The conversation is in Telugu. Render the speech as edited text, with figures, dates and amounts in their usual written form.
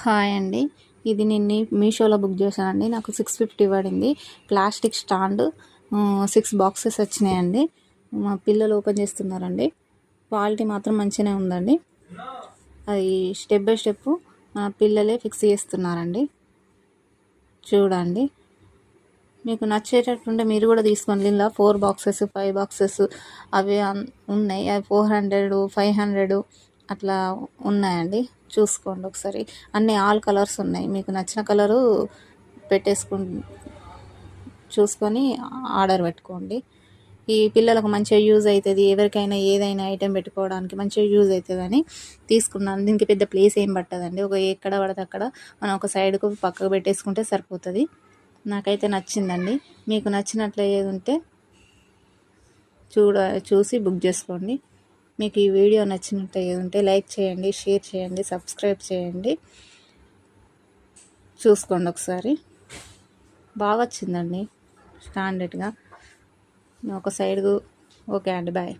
హాయ్ అండి. ఇది నేను మీషోలో బుక్ చేశానండి. నాకు 650 పడింది. ప్లాస్టిక్ స్టాండ్ 6 బాక్సెస్ వచ్చినాయండి. మా పిల్లలు ఓపెన్ చేస్తున్నారండి. క్వాలిటీ మాత్రం మంచిగానే ఉందండి. అది స్టెప్ బై స్టెప్ మా పిల్లలే ఫిక్స్ చేస్తున్నారండి. చూడండి, మీకు నచ్చేటట్టుంటే మీరు కూడా తీసుకోండి. ఇలా 4 బాక్సెస్ 5 బాక్సెస్ అవి ఉన్నాయి. అవి 400 500 అట్లా ఉన్నాయండి. చూసుకోండి ఒకసారి. అన్నీ ఆల్ కలర్స్ ఉన్నాయి. మీకు నచ్చిన కలరు పెట్టేసుకు చూసుకొని ఆర్డర్ పెట్టుకోండి. ఈ పిల్లలకు మంచిగా యూజ్ అవుతుంది. ఎవరికైనా ఏదైనా ఐటెం పెట్టుకోవడానికి మంచిగా యూజ్ అవుతుందని తీసుకున్నాను. దీనికి పెద్ద ప్లేస్ ఏం పట్టదండి. ఎక్కడ పడితే అక్కడ మనం ఒక సైడ్కు పక్కకు పెట్టేసుకుంటే సరిపోతుంది. నాకైతే నచ్చిందండి. మీకు నచ్చినట్లు ఏది ఉంటే చూసి బుక్ చేసుకోండి. మీకు ఈ వీడియో నచ్చినట్టు ఏది ఉంటే లైక్ చేయండి, షేర్ చేయండి, సబ్స్క్రైబ్ చేయండి. చూసుకోండి ఒకసారి. బాగా వచ్చిందండి స్టాండర్డ్గా. ఒక సైడ్కు ఓకే అండి. బాయ్.